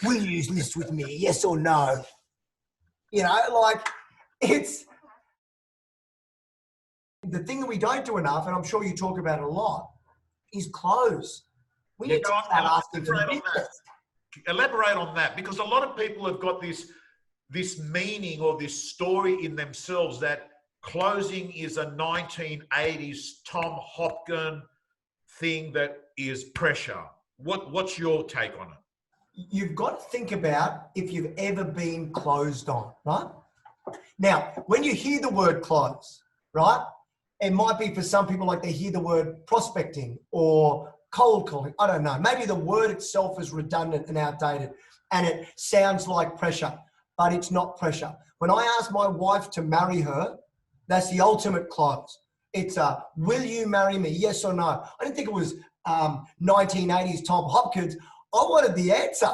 Will you list with me? Yes or no? You know, like it's the thing that we don't do enough, and I'm sure you talk about it a lot, is close. We need to start asking for the business. Elaborate on that, because a lot of people have got this meaning or this story in themselves that closing is a 1980s Tom Hopkins thing that is pressure. What's your take on it? You've got to think about if you've ever been closed on, right? Now, when you hear the word close, right, it might be for some people like they hear the word prospecting or cold calling. I don't know. Maybe the word itself is redundant and outdated and it sounds like pressure, but it's not pressure. When I asked my wife to marry her, that's the ultimate close. It's a, will you marry me? Yes or no? I didn't think it was 1980s Tom Hopkins. I wanted the answer.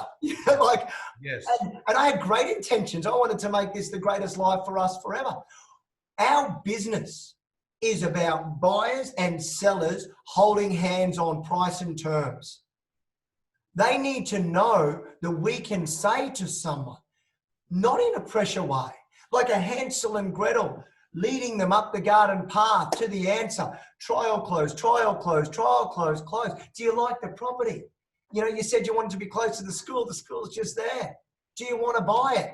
Like, yes. And I had great intentions. I wanted to make this the greatest life for us forever. Our business is about buyers and sellers holding hands on price and terms. They need to know that we can say to someone, not in a pressure way, like a Hansel and Gretel, leading them up the garden path to the answer. Trial close, trial close, trial close, close. Do you like the property? You know, you said you wanted to be close to the school. The school's just there. Do you want to buy it?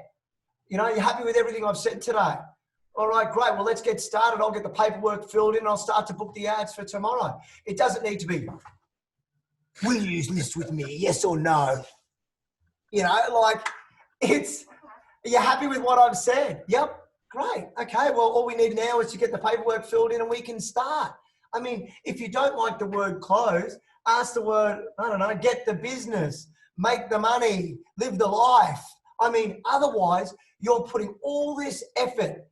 You know, you're happy with everything I've said today? All right, great. Well, let's get started. I'll get the paperwork filled in and I'll start to book the ads for tomorrow. It doesn't need to be, will you list with me? Yes or no? You know, like it's, are you happy with what I've said? Yep. Great. Okay. Well, all we need now is to get the paperwork filled in and we can start. I mean, if you don't like the word close, ask the word, I don't know, get the business, make the money, live the life. I mean, otherwise you're putting all this effort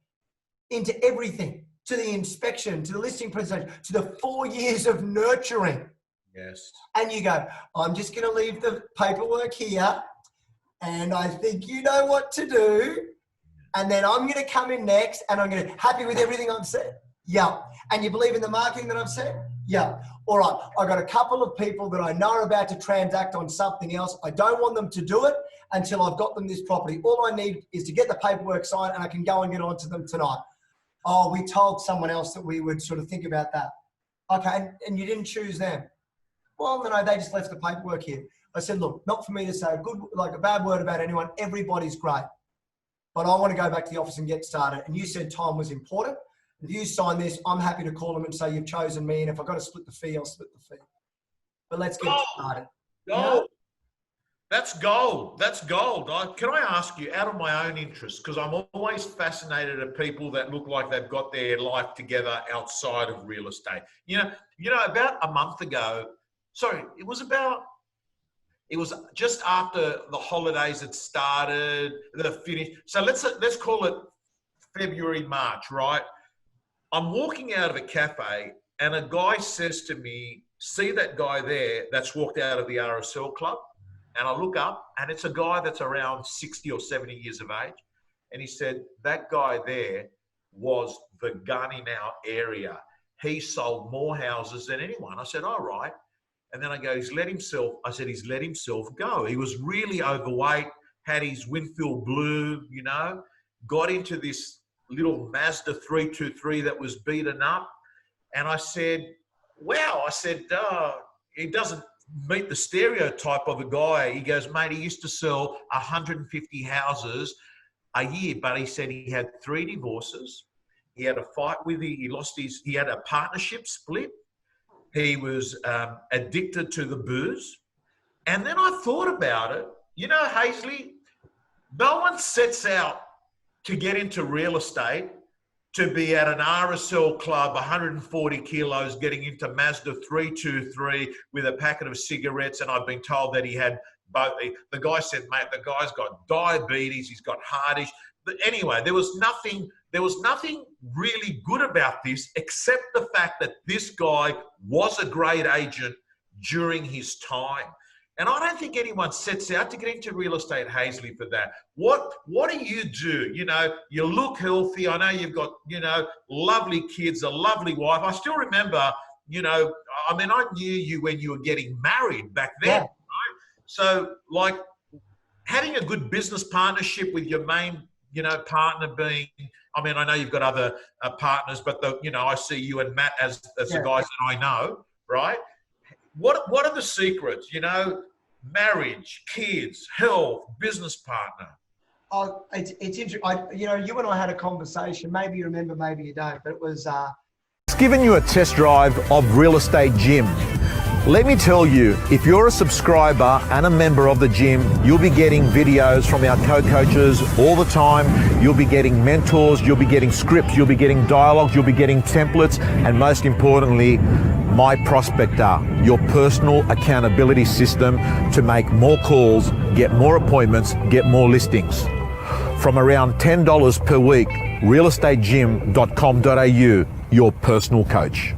into everything, to the inspection, to the listing presentation, to the 4 years of nurturing. Yes. And you go, I'm just going to leave the paperwork here and I think you know what to do. And then I'm going to come in next and I'm going to, happy with everything I've said? Yeah. And you believe in the marketing that I've said? Yeah. All right. I've got a couple of people that I know are about to transact on something else. I don't want them to do it until I've got them this property. All I need is to get the paperwork signed and I can go and get onto them tonight. Oh, we told someone else that we would sort of think about that. Okay. And you didn't choose them. Well, no, they just left the paperwork here. I said, look, not for me to say a bad word about anyone. Everybody's great. But I want to go back to the office and get started. And you said time was important. If you sign this, I'm happy to call them and say, you've chosen me. And if I've got to split the fee, I'll split the fee. But let's get started. Gold. You know? That's gold. That's gold. Can I ask you, out of my own interest, because I'm always fascinated at people that look like they've got their life together outside of real estate. You know, about a month ago, it was just after the holidays had started, the finish. So let's call it February, March, right? I'm walking out of a cafe and a guy says to me, see that guy there that's walked out of the RSL club? And I look up and it's a guy that's around 60 or 70 years of age. And he said, that guy there was the gun in our area. He sold more houses than anyone. I said, all right. And then I go, he's let himself go. He was really overweight, had his Winfield Blue, you know, got into this little Mazda 323 that was beaten up. And I said, wow, he doesn't meet the stereotype of a guy. He goes, mate, he used to sell 150 houses a year, but he said he had 3 divorces. He had a fight he had a partnership split. He was addicted to the booze. And then I thought about it. You know, Haesley, no one sets out to get into real estate to be at an RSL club, 140 kilos, getting into Mazda 323 with a packet of cigarettes. And I've been told that he had both. The guy said, mate, the guy's got diabetes. He's got heart issues. But anyway, there was nothing really good about this except the fact that this guy was a great agent during his time. And I don't think anyone sets out to get into real estate, Haesley, for that. What do? You know, you look healthy. I know you've got, you know, lovely kids, a lovely wife. I still remember, you know, I mean, I knew you when you were getting married back then, right? So, like, having a good business partnership with your main, partner being, I mean, I know you've got other partners, but I see you and Matt as the guys that I know, right? What are the secrets? Marriage, kids, health, business partner. Oh, it's interesting. You and I had a conversation. Maybe you remember, maybe you don't. But it was. It's given you a test drive of Real Estate Gym. Let me tell you, if you're a subscriber and a member of the gym, you'll be getting videos from our co-coaches all the time. You'll be getting mentors, you'll be getting scripts, you'll be getting dialogues, you'll be getting templates, and most importantly, My Prospector, your personal accountability system to make more calls, get more appointments, get more listings. From around $10 per week, realestategym.com.au, your personal coach.